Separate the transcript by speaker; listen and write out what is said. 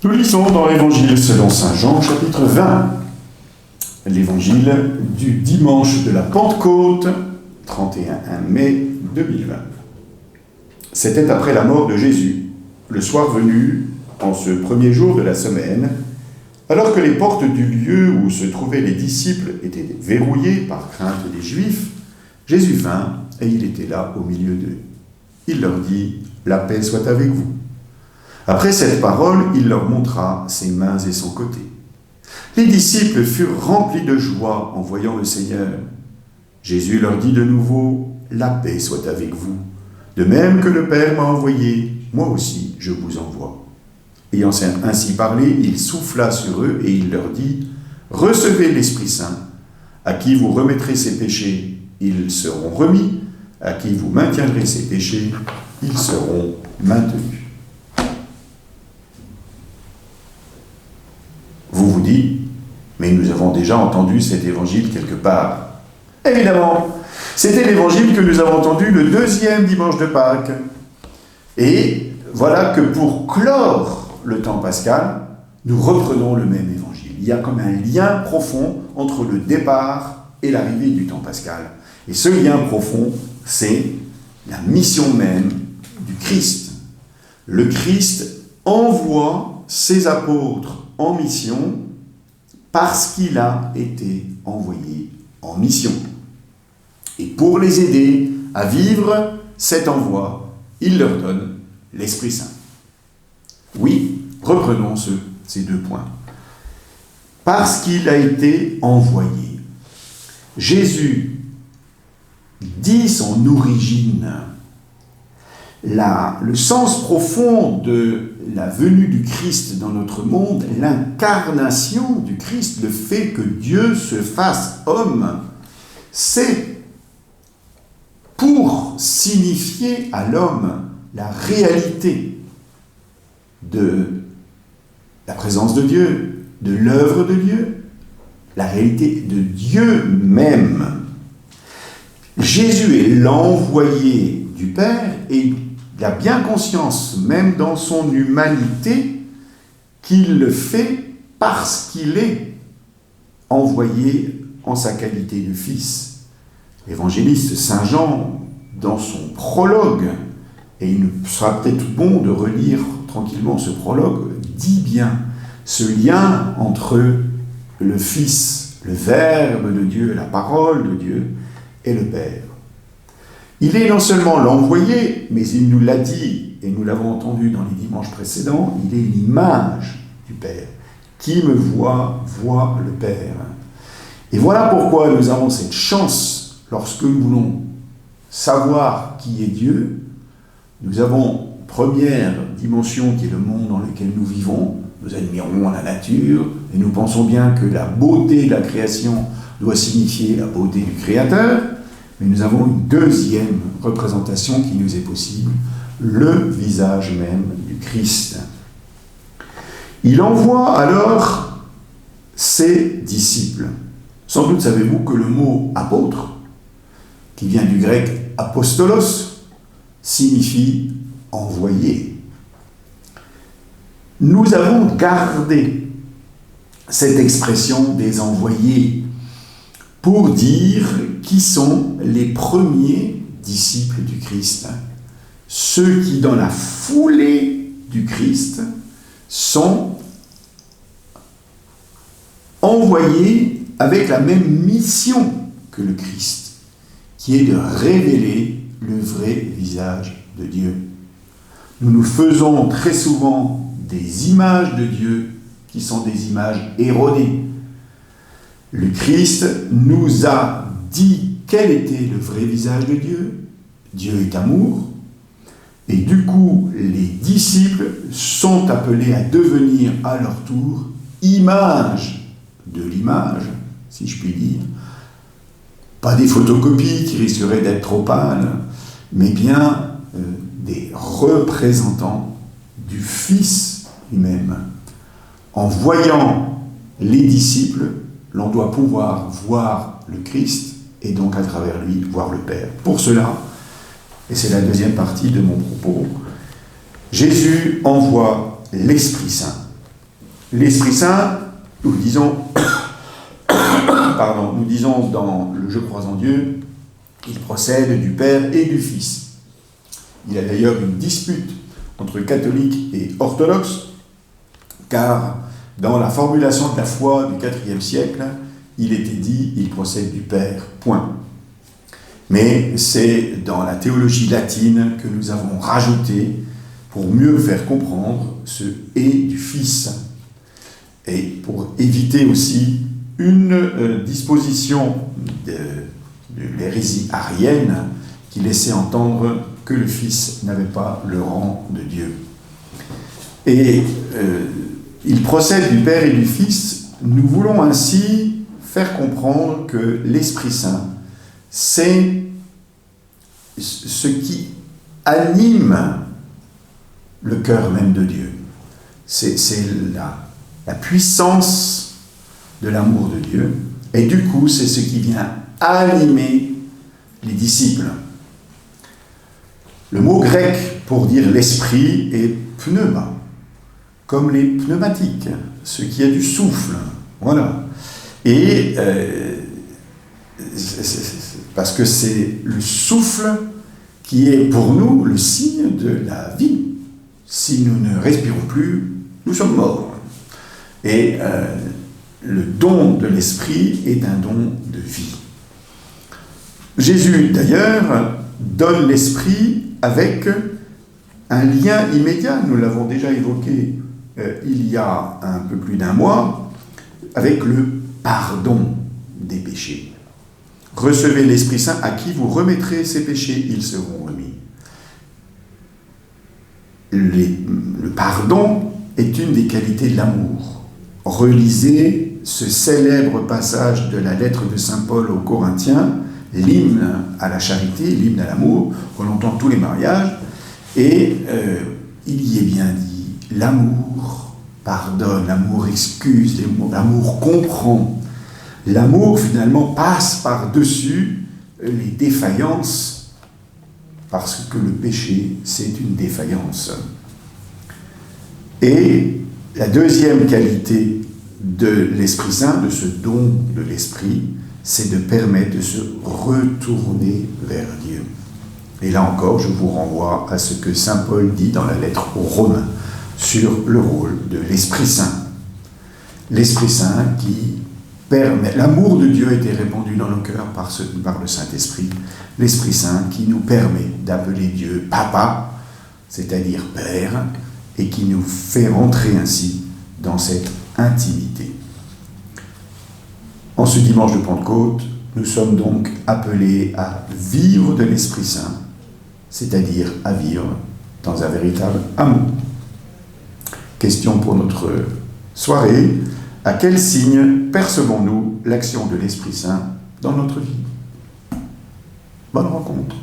Speaker 1: Nous lisons dans l'Évangile selon saint Jean, chapitre 20, l'Évangile du dimanche de la Pentecôte, 31 mai 2020. C'était après la mort de Jésus, le soir venu, en ce premier jour de la semaine, alors que les portes du lieu où se trouvaient les disciples étaient verrouillées par crainte des Juifs, Jésus vint et il était là au milieu d'eux. Il leur dit « La paix soit avec vous ». Après cette parole, il leur montra ses mains et son côté. Les disciples furent remplis de joie en voyant le Seigneur. Jésus leur dit de nouveau « La paix soit avec vous. De même que le Père m'a envoyé, moi aussi je vous envoie. » Ayant ainsi parlé, il souffla sur eux et il leur dit « Recevez l'Esprit Saint. À qui vous remettrez ses péchés, ils seront remis. À qui vous maintiendrez ses péchés, ils seront maintenus. » Vous vous dites, mais nous avons déjà entendu cet évangile quelque part. Évidemment, c'était l'évangile que nous avons entendu le deuxième dimanche de Pâques. Et voilà que pour clore le temps pascal, nous reprenons le même évangile. Il y a comme un lien profond entre le départ et l'arrivée du temps pascal. Et ce lien profond, c'est la mission même du Christ. Le Christ envoie ses apôtres en mission parce qu'il a été envoyé en mission. Et pour les aider à vivre cet envoi, il leur donne l'Esprit Saint. Oui, reprenons ces deux points. Parce qu'il a été envoyé. Jésus dit son origine. Le sens profond de la venue du Christ dans notre monde, l'incarnation du Christ, le fait que Dieu se fasse homme, c'est pour signifier à l'homme la réalité de la présence de Dieu, de l'œuvre de Dieu, la réalité de Dieu même. Jésus est l'envoyé du Père et il a bien conscience, même dans son humanité, qu'il le fait parce qu'il est envoyé en sa qualité de fils. L'évangéliste Saint Jean, dans son prologue, et il sera peut-être bon de relire tranquillement ce prologue, dit bien ce lien entre le Fils, le Verbe de Dieu, la parole de Dieu, et le Père. Il est non seulement l'envoyé, mais il nous l'a dit, et nous l'avons entendu dans les dimanches précédents, il est l'image du Père. Qui me voit, voit le Père. Et voilà pourquoi nous avons cette chance, lorsque nous voulons savoir qui est Dieu, nous avons première dimension qui est le monde dans lequel nous vivons, nous admirons la nature, et nous pensons bien que la beauté de la création doit signifier la beauté du Créateur, mais nous avons une deuxième représentation qui nous est possible, le visage même du Christ. Il envoie alors ses disciples. Sans doute savez-vous que le mot « apôtre », qui vient du grec « apostolos », signifie « envoyé ». Nous avons gardé cette expression des envoyés pour dire qui sont les premiers disciples du Christ. Ceux qui, dans la foulée du Christ, sont envoyés avec la même mission que le Christ, qui est de révéler le vrai visage de Dieu. Nous nous faisons très souvent des images de Dieu qui sont des images erronées. Le Christ nous a dit quel était le vrai visage de Dieu. Dieu est amour. Et du coup, les disciples sont appelés à devenir à leur tour image de l'image, si je puis dire. Pas des photocopies qui risqueraient d'être trop pâles, mais bien des représentants du Fils lui-même. En voyant les disciples, l'on doit pouvoir voir le Christ et donc à travers lui voir le Père. Pour cela, et c'est la deuxième partie de mon propos, Jésus envoie l'Esprit Saint. L'Esprit Saint, nous disons dans le Je crois en Dieu, il procède du Père et du Fils. Il y a d'ailleurs une dispute entre catholiques et orthodoxes, car dans la formulation de la foi du IVe siècle, il était dit « il procède du Père, point ». Mais c'est dans la théologie latine que nous avons rajouté pour mieux faire comprendre ce « et » du Fils, et pour éviter aussi une disposition de l'hérésie arienne qui laissait entendre que le Fils n'avait pas le rang de Dieu. Et il procède du Père et du Fils. Nous voulons ainsi faire comprendre que l'Esprit Saint, c'est ce qui anime le cœur même de Dieu. C'est la puissance de l'amour de Dieu, et du coup, c'est ce qui vient animer les disciples. Le mot grec pour dire l'esprit est pneuma, comme les pneumatiques, ce qui a du souffle. Voilà. Et parce que c'est le souffle qui est pour nous le signe de la vie. Si nous ne respirons plus, nous sommes morts. Et le don de l'esprit est un don de vie. Jésus, d'ailleurs, donne l'esprit avec un lien immédiat, nous l'avons déjà évoqué il y a un peu plus d'un mois, avec le pardon des péchés. Recevez l'Esprit Saint à qui vous remettrez ces péchés, ils seront remis. Le pardon est une des qualités de l'amour. Relisez ce célèbre passage de la lettre de saint Paul aux Corinthiens, l'hymne à la charité, l'hymne à l'amour, qu'on entend tous les mariages, et il y est bien dit, l'amour pardonne, l'amour excuse, l'amour comprend. L'amour, finalement, passe par-dessus les défaillances, parce que le péché, c'est une défaillance. Et la deuxième qualité de l'Esprit Saint, de ce don de l'Esprit, c'est de permettre de se retourner vers Dieu. Et là encore, je vous renvoie à ce que saint Paul dit dans la lettre aux Romains sur le rôle de l'Esprit Saint. L'Esprit Saint qui permet, l'amour de Dieu a été répandu dans nos cœurs par le Saint-Esprit, l'Esprit Saint qui nous permet d'appeler Dieu Papa, c'est-à-dire Père, et qui nous fait rentrer ainsi dans cette intimité. En ce dimanche de Pentecôte, nous sommes donc appelés à vivre de l'Esprit Saint, c'est-à-dire à vivre dans un véritable amour. Question pour notre soirée, à quel signe percevons-nous l'action de l'Esprit Saint dans notre vie ? Bonne rencontre.